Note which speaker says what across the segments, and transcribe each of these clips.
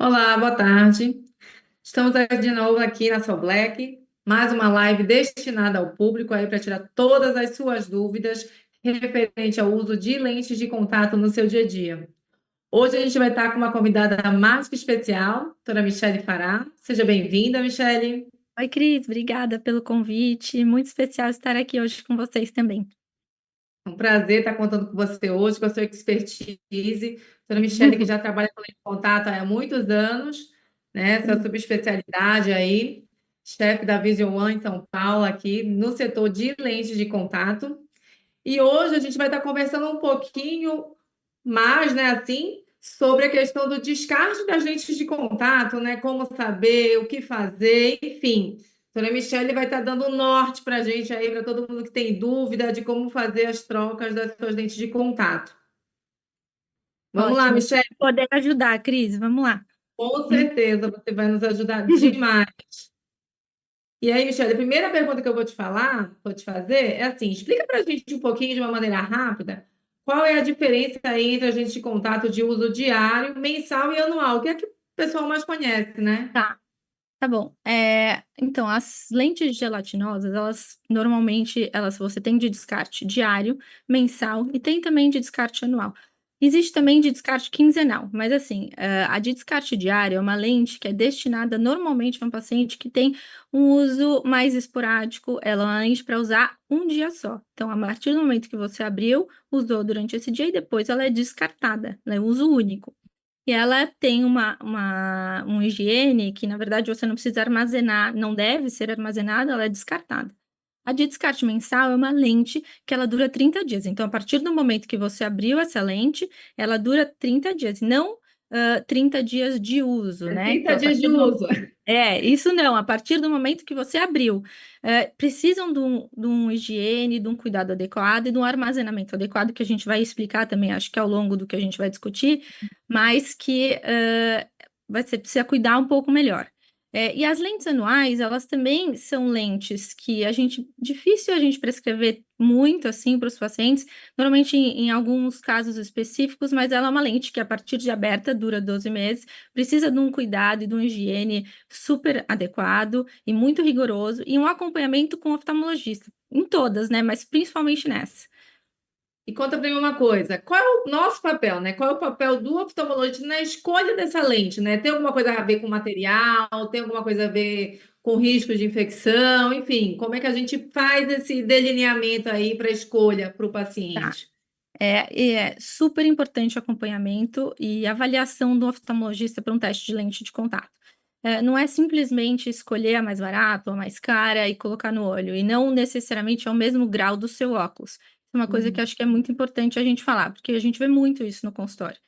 Speaker 1: Olá, boa tarde. Estamos de novo aqui na Sol Black, mais uma live destinada ao público aí para tirar todas as suas dúvidas referente ao uso de lentes de contato no seu dia a dia. Hoje a gente vai estar com uma convidada mais que especial, doutora Michele Fará. Seja bem-vinda, Michele.
Speaker 2: Oi, Cris, obrigada pelo convite. Muito especial estar aqui hoje com vocês também.
Speaker 1: É um prazer estar contando com você hoje, com a sua expertise. Doutora Michele, que
Speaker 2: Uhum.
Speaker 1: já trabalha com lente de contato há muitos anos, né? Sua subespecialidade aí, chefe da Vision One em São Paulo, aqui no setor de lentes de contato. E hoje a gente vai estar conversando um pouquinho mais, né, assim, sobre a questão do descarte das lentes de contato, né? Como saber, o que fazer, enfim. A doutora Michele vai estar dando um norte para a gente aí, para todo mundo que tem dúvida de como fazer as trocas das suas lentes de contato. Vamos lá,
Speaker 2: Ótimo,
Speaker 1: Michele.
Speaker 2: espero poder ajudar, Cris. Vamos lá.
Speaker 1: Com certeza você vai nos ajudar demais. E aí, Michele, a primeira pergunta que eu vou te fazer, é assim: explica para a gente um pouquinho, de uma maneira rápida, qual é a diferença aí entre a gente de contato de uso diário, mensal e anual, o que é que o pessoal mais conhece, né?
Speaker 2: Tá, tá bom. Então, as lentes gelatinosas, elas normalmente você tem de descarte diário, mensal e tem também de descarte anual. Existe também de descarte quinzenal, mas assim, a de descarte diário é uma lente que é destinada normalmente a um paciente que tem um uso mais esporádico, ela é uma lente para usar um dia só. Então, a partir do momento que você abriu, usou durante esse dia e depois ela é descartada, ela é uso único. E ela tem uma higiene que, na verdade, você não precisa armazenar, não deve ser armazenada, ela é descartada. A de descarte mensal é uma lente que ela dura 30 dias. Então, a partir do momento que você abriu essa lente, ela dura 30 dias, não 30 dias de uso,
Speaker 1: É
Speaker 2: né?
Speaker 1: 30
Speaker 2: Então, a
Speaker 1: dias de
Speaker 2: partir do
Speaker 1: uso.
Speaker 2: isso não, a partir do momento que você abriu, precisam de um higiene, de um cuidado adequado e de um armazenamento adequado, que a gente vai explicar também, acho que ao longo do que a gente vai discutir, mas que você precisa cuidar um pouco melhor. E as lentes anuais, elas também são lentes que difícil a gente prescrever muito assim para os pacientes, normalmente em alguns casos específicos, mas ela é uma lente que a partir de aberta dura 12 meses, precisa de um cuidado e de uma higiene super adequado e muito rigoroso, e um acompanhamento com o oftalmologista, em todas, né? Mas principalmente nessa.
Speaker 1: E conta para mim uma coisa, qual é o nosso papel, né? Qual é o papel do oftalmologista na escolha dessa lente, né? Tem alguma coisa a ver com material, tem alguma coisa a ver com risco de infecção, enfim, como é que a gente faz esse delineamento aí para a escolha para o
Speaker 2: Tá.
Speaker 1: paciente?
Speaker 2: É super importante o acompanhamento e avaliação do oftalmologista para um teste de lente de contato. Não é simplesmente escolher a mais barata ou a mais cara e colocar no olho, e não necessariamente é o mesmo grau do seu óculos. É uma coisa que
Speaker 1: Uhum.
Speaker 2: acho que é muito importante a gente falar, porque a gente vê muito isso no consultório.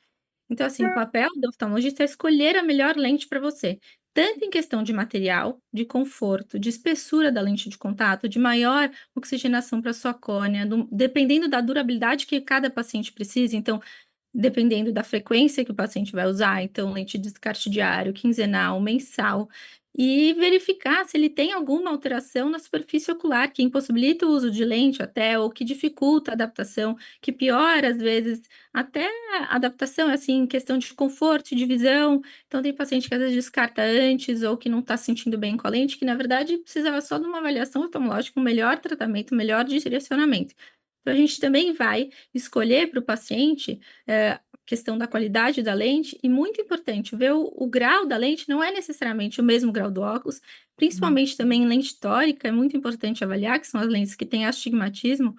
Speaker 2: Então, assim, o papel do oftalmologista é escolher a melhor lente para você, tanto em questão de material, de conforto, de espessura da lente de contato, de maior oxigenação para sua córnea, dependendo da durabilidade que cada paciente precisa. Então, dependendo da frequência que o paciente vai usar, então lente de descarte diário, quinzenal, mensal, e verificar se ele tem alguma alteração na superfície ocular que impossibilita o uso de lente até, ou que dificulta a adaptação, que piora às vezes até a adaptação, assim, em questão de conforto e de visão. Então tem paciente que às vezes descarta antes ou que não está se sentindo bem com a lente, que na verdade precisava só de uma avaliação oftalmológica, um melhor tratamento, um melhor direcionamento. Então a gente também vai escolher para o paciente questão da qualidade da lente, e muito importante, ver o grau da lente não é necessariamente o mesmo grau do óculos, principalmente também em lente tórica, é muito importante avaliar, que são as lentes que têm astigmatismo,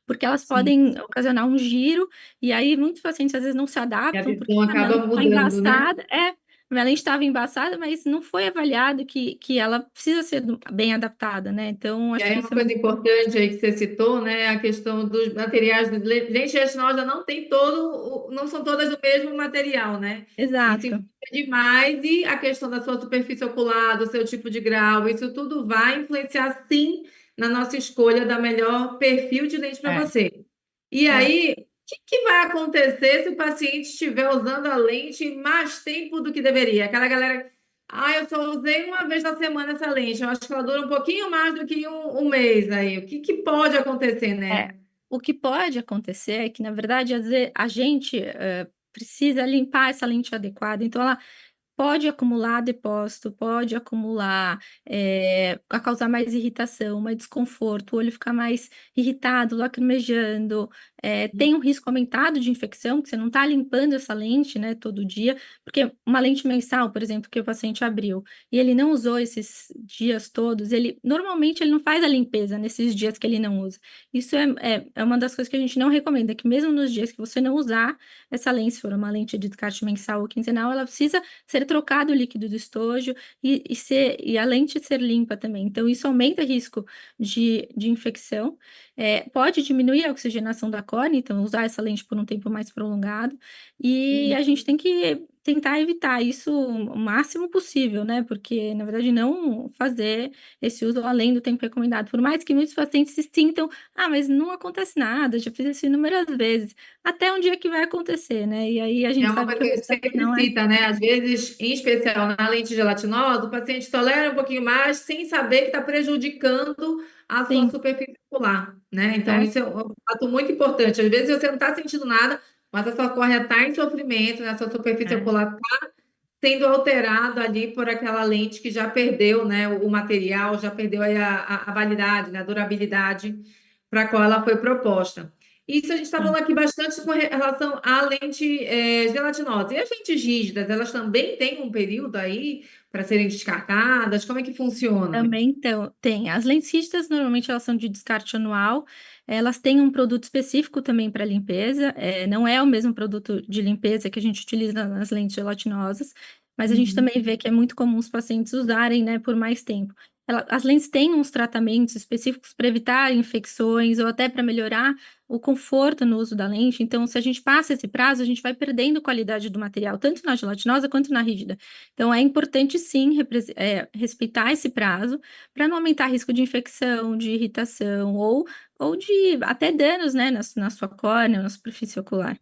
Speaker 2: porque elas
Speaker 1: Sim,
Speaker 2: podem ocasionar um giro, e aí muitos pacientes às vezes não se
Speaker 1: e a
Speaker 2: adaptam, porque
Speaker 1: visão
Speaker 2: a minha
Speaker 1: acaba
Speaker 2: lente está
Speaker 1: mudando, né?
Speaker 2: embaçada, minha lente estava embaçada, mas não foi avaliado que ela precisa ser bem adaptada, né? Então,
Speaker 1: E
Speaker 2: acho
Speaker 1: aí
Speaker 2: que
Speaker 1: uma
Speaker 2: isso é
Speaker 1: coisa
Speaker 2: muito
Speaker 1: importante aí que você citou, né, a questão dos materiais, lente retinol já não tem não são todas do mesmo material, né? Isso
Speaker 2: exato.
Speaker 1: influencia demais e a questão da sua superfície ocular, do seu tipo de grau, isso tudo vai influenciar sim na nossa escolha da melhor perfil de lente para
Speaker 2: É,
Speaker 1: você. E
Speaker 2: é.
Speaker 1: aí, o que vai acontecer se o paciente estiver usando a lente mais tempo do que deveria? Aquela galera, eu só usei uma vez na semana essa lente. Eu acho que ela dura um pouquinho mais do que um mês aí. O que pode acontecer,
Speaker 2: É,
Speaker 1: né?
Speaker 2: o que pode acontecer é que, na verdade, às vezes, a gente precisa limpar essa lente adequada. Então, ela pode acumular depósito, pode acumular, a causar mais irritação, mais desconforto, o olho ficar mais irritado, lacrimejando, tem um risco aumentado de infecção, porque você não está limpando essa lente, né, todo dia, porque uma lente mensal, por exemplo, que o paciente abriu, e ele não usou esses dias todos, ele normalmente ele não faz a limpeza nesses dias que ele não usa. Isso é uma das coisas que a gente não recomenda, que mesmo nos dias que você não usar essa lente, se for uma lente de descarte mensal ou quinzenal, ela precisa ser trocado o líquido do estojo e a lente ser limpa também. Então, isso aumenta o risco de infecção, pode diminuir a oxigenação da córnea, então usar essa lente por um tempo mais prolongado, e a gente tem que tentar evitar isso o máximo possível, né? Porque, na verdade, não fazer esse uso além do tempo recomendado. Por mais que muitos pacientes se sintam, mas não acontece nada, já fiz isso inúmeras vezes, até um dia que vai acontecer, né? E aí a
Speaker 1: É
Speaker 2: gente
Speaker 1: uma
Speaker 2: sabe
Speaker 1: coisa
Speaker 2: que
Speaker 1: que
Speaker 2: o
Speaker 1: a gente
Speaker 2: resultado
Speaker 1: sempre
Speaker 2: não é.
Speaker 1: cita, né? Às vezes, em especial na lente gelatinosa, o paciente tolera um pouquinho mais sem saber que está prejudicando a sua
Speaker 2: Sim,
Speaker 1: superfície ocular, né? Então,
Speaker 2: é,
Speaker 1: isso é um fato muito importante. Às vezes você não está sentindo nada, mas a sua córnea está em sofrimento, né? A sua superfície
Speaker 2: é.
Speaker 1: ocular está sendo alterado ali por aquela lente que já perdeu, né? O material, já perdeu aí a validade, né? A durabilidade para a qual ela foi proposta. Isso a gente está
Speaker 2: Sim.
Speaker 1: falando aqui bastante com relação à lente gelatinosa. E as lentes rígidas, elas também têm um período aí para serem descartadas? Como é que funciona?
Speaker 2: Também então, tem. As lentes rígidas, normalmente, elas são de descarte anual, elas têm um produto específico também para limpeza, não é o mesmo produto de limpeza que a gente utiliza nas lentes gelatinosas, mas a gente
Speaker 1: Uhum.
Speaker 2: também vê que é muito comum os pacientes usarem, né, por mais tempo. As lentes têm uns tratamentos específicos para evitar infecções ou até para melhorar o conforto no uso da lente, então se a gente passa esse prazo, a gente vai perdendo qualidade do material, tanto na gelatinosa quanto na rígida. Então, é importante sim respeitar esse prazo para não aumentar risco de infecção, de irritação ou de até danos, né, na sua córnea, na superfície ocular.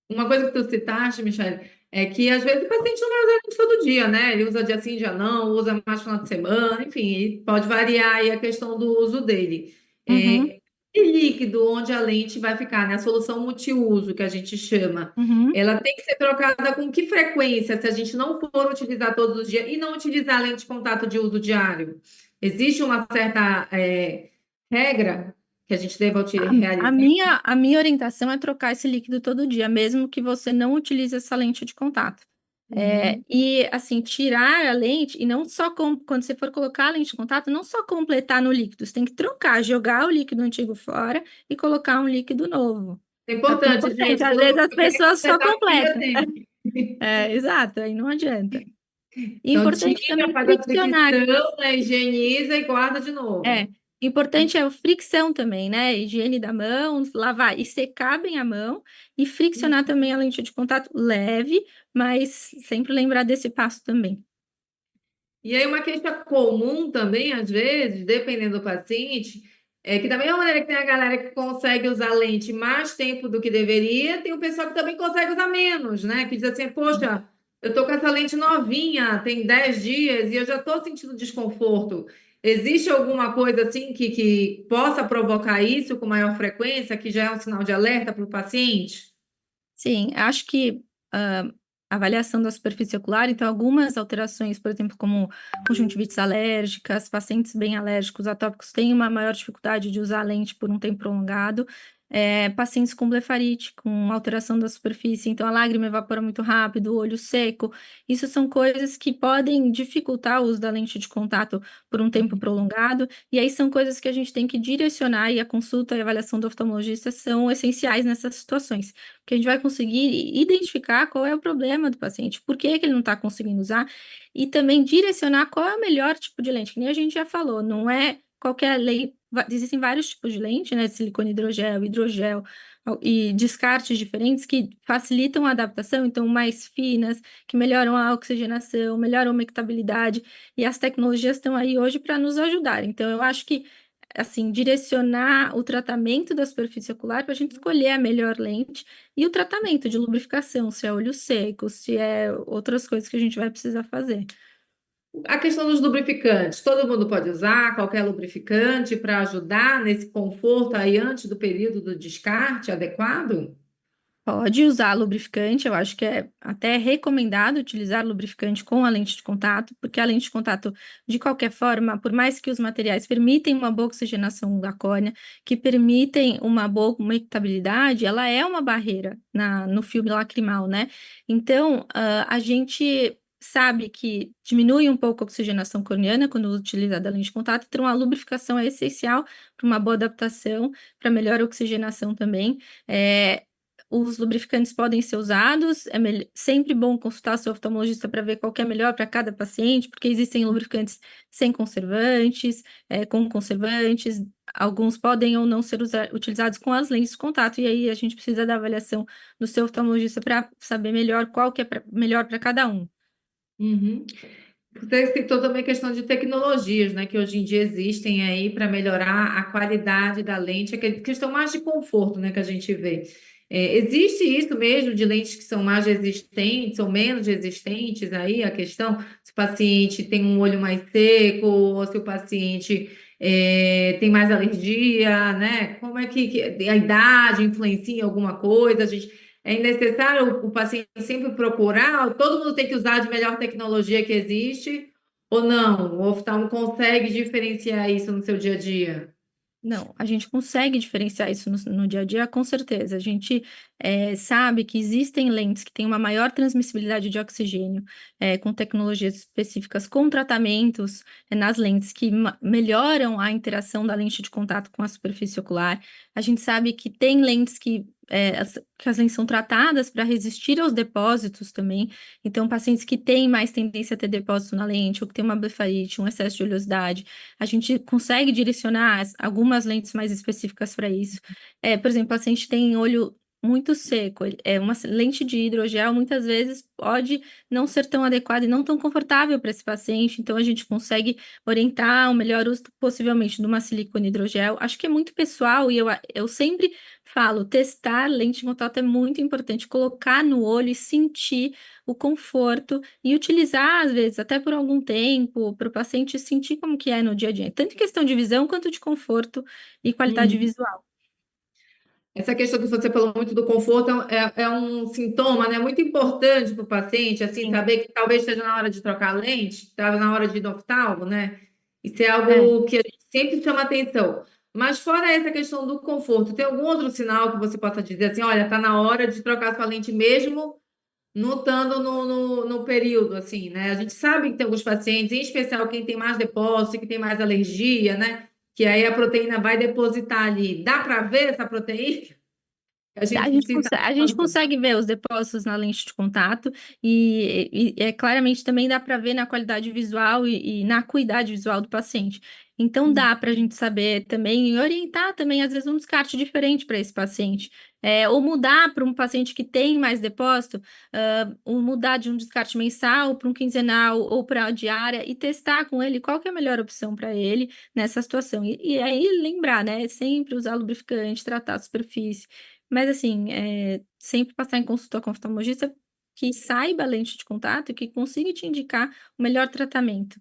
Speaker 1: Uma coisa que tu citaste, Michele, é que às vezes o paciente não vai usar lente todo dia, né? Ele usa dia sim, dia não, usa mais final de semana, enfim, e pode variar aí a questão do uso dele.
Speaker 2: Uhum,
Speaker 1: E líquido, onde a lente vai ficar, né? A solução multiuso, que a gente chama,
Speaker 2: uhum.
Speaker 1: ela tem que ser trocada com que frequência, se a gente não for utilizar todos os dias e não utilizar a lente de contato de uso diário? Existe uma certa regra que a gente deva
Speaker 2: A
Speaker 1: realizar?
Speaker 2: minha, a minha orientação é trocar esse líquido todo dia, mesmo que você não utilize essa lente de contato.
Speaker 1: Uhum.
Speaker 2: E assim, tirar a lente, e não só quando você for colocar a lente de contato, não só completar no líquido, você tem que trocar, jogar o líquido antigo fora e colocar um líquido novo.
Speaker 1: É
Speaker 2: É porque é
Speaker 1: importante,
Speaker 2: importante,
Speaker 1: gente.
Speaker 2: às
Speaker 1: Todo
Speaker 2: vezes
Speaker 1: mundo
Speaker 2: as
Speaker 1: quer
Speaker 2: pessoas só
Speaker 1: completar dia
Speaker 2: completam.
Speaker 1: tem.
Speaker 2: Exato, aí não adianta. E
Speaker 1: Então,
Speaker 2: importante
Speaker 1: tira,
Speaker 2: também
Speaker 1: faz a
Speaker 2: friccionar.
Speaker 1: fricção, né? Higieniza e guarda de
Speaker 2: É,
Speaker 1: novo.
Speaker 2: importante é a fricção também, né? Higiene da mão, lavar e secar bem a mão e friccionar também a lente de contato leve, mas sempre lembrar desse passo também.
Speaker 1: E aí, uma queixa comum também, às vezes, dependendo do paciente, é que da mesma maneira que tem a galera que consegue usar lente mais tempo do que deveria, tem o pessoal que também consegue usar menos, né? Que diz assim, poxa, eu tô com essa lente novinha, tem 10 dias e eu já tô sentindo desconforto. Existe alguma coisa assim que possa provocar isso com maior frequência, que já é um sinal de alerta para o paciente?
Speaker 2: Sim, acho que a avaliação da superfície ocular, então algumas alterações, por exemplo, como conjuntivites alérgicas, pacientes bem alérgicos, atópicos, têm uma maior dificuldade de usar a lente por um tempo prolongado. Pacientes com blefarite, com alteração da superfície, então a lágrima evapora muito rápido, o olho seco, isso são coisas que podem dificultar o uso da lente de contato por um tempo prolongado, e aí são coisas que a gente tem que direcionar, e a consulta e a avaliação do oftalmologista são essenciais nessas situações, que a gente vai conseguir identificar qual é o problema do paciente, por que que ele não está conseguindo usar, e também direcionar qual é o melhor tipo de lente, que nem a gente já falou, não é qualquer lente, existem vários tipos de lente, né, silicone hidrogel, hidrogel, e descartes diferentes que facilitam a adaptação, então mais finas, que melhoram a oxigenação, melhoram a umectabilidade, e as tecnologias estão aí hoje para nos ajudar, então eu acho que assim, direcionar o tratamento da superfície ocular para a gente escolher a melhor lente e o tratamento de lubrificação, se é olho seco, se é outras coisas que a gente vai precisar fazer.
Speaker 1: A questão dos lubrificantes, todo mundo pode usar qualquer lubrificante para ajudar nesse conforto aí antes do período do descarte adequado?
Speaker 2: Pode usar lubrificante, eu acho que é até recomendado utilizar lubrificante com a lente de contato, porque a lente de contato, de qualquer forma, por mais que os materiais permitem uma boa oxigenação da córnea, que permitem uma boa conectabilidade, ela é uma barreira no filme lacrimal, né? Então, a gente sabe que diminui um pouco a oxigenação corneana quando utilizada a lente de contato, então a lubrificação é essencial para uma boa adaptação, para melhor oxigenação também. Os lubrificantes podem ser usados, é sempre bom consultar seu oftalmologista para ver qual que é melhor para cada paciente, porque existem lubrificantes sem conservantes, com conservantes, alguns podem ou não ser utilizados com as lentes de contato, e aí a gente precisa da avaliação do seu oftalmologista para saber melhor qual que é melhor para cada um.
Speaker 1: Uhum. Você citou também a questão de tecnologias, né, que hoje em dia existem aí para melhorar a qualidade da lente, a questão mais de conforto, né, que a gente vê. Existe isso mesmo de lentes que são mais resistentes ou menos resistentes aí, a questão se o paciente tem um olho mais seco, ou se o paciente tem mais alergia, né? Como é que a idade influencia em alguma coisa? É necessário o paciente sempre procurar? Todo mundo tem que usar de melhor tecnologia que existe? Ou não? O oftalmo consegue diferenciar isso no seu dia a dia?
Speaker 2: Não, a gente consegue diferenciar isso no dia a dia, com certeza. A gente sabe que existem lentes que têm uma maior transmissibilidade de oxigênio, com tecnologias específicas, com tratamentos nas lentes que melhoram a interação da lente de contato com a superfície ocular. A gente sabe que tem lentes que as lentes são tratadas para resistir aos depósitos também. Então, pacientes que têm mais tendência a ter depósito na lente, ou que têm uma blefarite, um excesso de oleosidade, a gente consegue direcionar algumas lentes mais específicas para isso. Por exemplo, o paciente tem olho muito seco, uma lente de hidrogel muitas vezes pode não ser tão adequada e não tão confortável para esse paciente, então a gente consegue orientar o melhor uso possivelmente de uma silicone hidrogel. Acho que é muito pessoal e eu sempre falo, testar lente de contato é muito importante, colocar no olho e sentir o conforto e utilizar, às vezes, até por algum tempo, para o paciente sentir como que é no dia a dia, tanto em questão de visão quanto de conforto e qualidade
Speaker 1: Uhum.
Speaker 2: visual.
Speaker 1: Essa questão que você falou muito do conforto é um sintoma, né, muito importante para o paciente, assim,
Speaker 2: Sim.
Speaker 1: saber que talvez esteja na hora de trocar a lente, estava na hora de ir no oftalmo, né? Isso é
Speaker 2: É.
Speaker 1: algo que a gente sempre chama atenção. Mas fora essa questão do conforto, tem algum outro sinal que você possa dizer assim, olha, está na hora de trocar sua lente mesmo, não estando no período, assim, né? A gente sabe que tem alguns pacientes, em especial quem tem mais depósito, que tem mais alergia, né? Que aí a proteína vai depositar ali. Dá para ver essa proteína? A gente precisa.
Speaker 2: A gente consegue ver os depósitos na lente de contato e claramente também dá para ver na qualidade visual e na acuidade visual do paciente. Então dá para a gente saber também e orientar também, às vezes, um descarte diferente para esse paciente. Ou mudar para um paciente que tem mais depósito, ou mudar de um descarte mensal para um quinzenal ou para a diária e testar com ele qual que é a melhor opção para ele nessa situação. E aí lembrar, né? Sempre usar lubrificante, tratar a superfície. Mas assim, sempre passar em consulta com o oftalmologista que saiba a lente de contato e que consiga te indicar o melhor tratamento.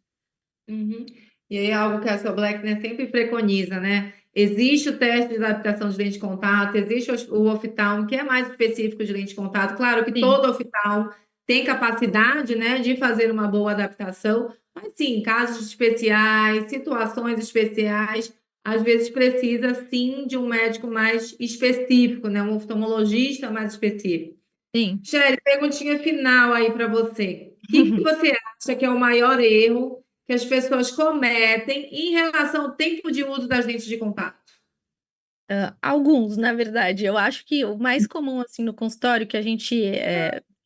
Speaker 1: Uhum. E aí, é algo que a sua Blackner sempre preconiza, né? Existe o teste de adaptação de lente de contato, existe o oftalmo, que é mais específico de lente de contato. Claro que
Speaker 2: Sim,
Speaker 1: todo oftalmo tem capacidade, né, de fazer uma boa adaptação, mas sim, casos especiais, situações especiais, às vezes precisa sim de um médico mais específico, né, um oftalmologista mais específico.
Speaker 2: sim.
Speaker 1: Shelly, perguntinha final aí para você. O que que você acha que é o maior erro que as pessoas cometem em relação ao tempo de uso das lentes de contato?
Speaker 2: Alguns, na verdade. Eu acho que o mais comum, assim, no consultório que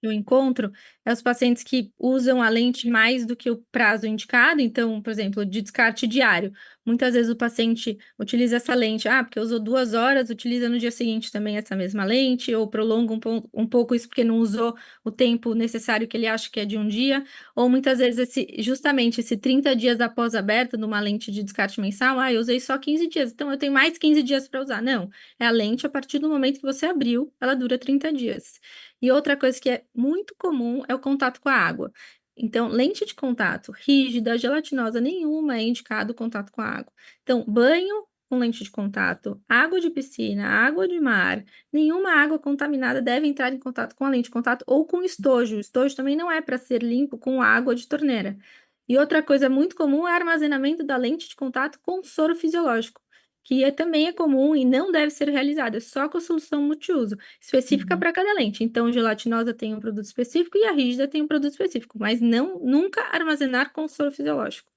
Speaker 2: eu encontro é os pacientes que usam a lente mais do que o prazo indicado. Então, por exemplo, de descarte diário. Muitas vezes o paciente utiliza essa lente, porque usou 2 horas, utiliza no dia seguinte também essa mesma lente, ou prolonga um pouco isso porque não usou o tempo necessário que ele acha que é de um dia. Ou muitas vezes, justamente esse 30 dias após aberto, numa lente de descarte mensal, eu usei só 15 dias, então eu tenho mais 15 dias para usar. Não, é a lente a partir do momento que você abriu, ela dura 30 dias. E outra coisa que é muito comum é o contato com a água. Então, lente de contato rígida, gelatinosa, nenhuma é indicado o contato com a água. Então, banho com lente de contato, água de piscina, água de mar, nenhuma água contaminada deve entrar em contato com a lente de contato ou com estojo. O estojo também não é para ser limpo com água de torneira. E outra coisa muito comum é o armazenamento da lente de contato com soro fisiológico, que também é comum e não deve ser realizado, é só com a solução multiuso, específica para cada lente. Então, gelatinosa tem um produto específico e a rígida tem um produto específico, mas não nunca armazenar com soro fisiológico.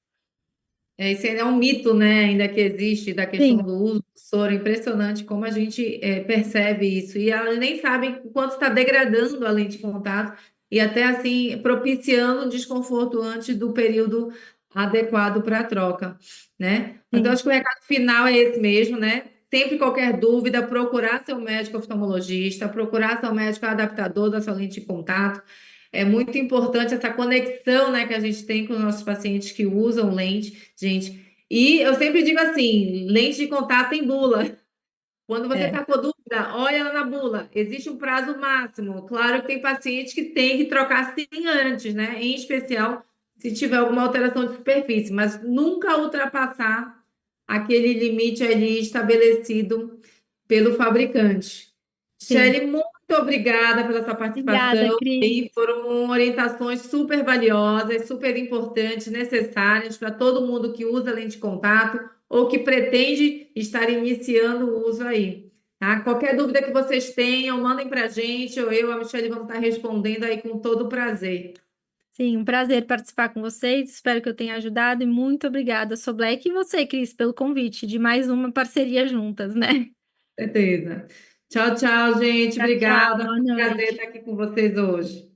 Speaker 1: Esse ainda é um mito, né, ainda que existe, da questão
Speaker 2: Sim,
Speaker 1: do uso do soro. Impressionante como a gente percebe isso. E ela nem sabe o quanto está degradando a lente de contato e até assim propiciando desconforto antes do período adequado para a troca, né? Mas eu
Speaker 2: sim.
Speaker 1: acho que o recado final é esse mesmo, né? Sempre qualquer dúvida, procurar seu médico oftalmologista, procurar seu médico adaptador da sua lente de contato. É muito importante essa conexão, né, que a gente tem com os nossos pacientes que usam lente, gente. E eu sempre digo assim: lente de contato tem bula. Quando você
Speaker 2: É.
Speaker 1: está com dúvida, olha ela na bula. Existe um prazo máximo. Claro que tem paciente que tem que trocar sim antes, né? Em especial se tiver alguma alteração de superfície, mas nunca ultrapassar aquele limite ali estabelecido pelo fabricante.
Speaker 2: Sim.
Speaker 1: Shelly, muito obrigada pela sua
Speaker 2: Obrigada,
Speaker 1: participação.
Speaker 2: Cris.
Speaker 1: E foram orientações super valiosas, super importantes, necessárias para todo mundo que usa lente de contato ou que pretende estar iniciando o uso aí. Tá? Qualquer dúvida que vocês tenham, mandem para a gente, ou eu, a Michelle, vamos estar respondendo aí com todo prazer.
Speaker 2: Sim, um prazer participar com vocês. Espero que eu tenha ajudado e muito obrigada, sou Black, e você, Cris, pelo convite de mais uma parceria juntas, né?
Speaker 1: Certeza. Tchau, tchau, gente.
Speaker 2: Tchau, tchau.
Speaker 1: Obrigada.
Speaker 2: Boa
Speaker 1: Foi um prazer
Speaker 2: noite.
Speaker 1: estar aqui com vocês hoje.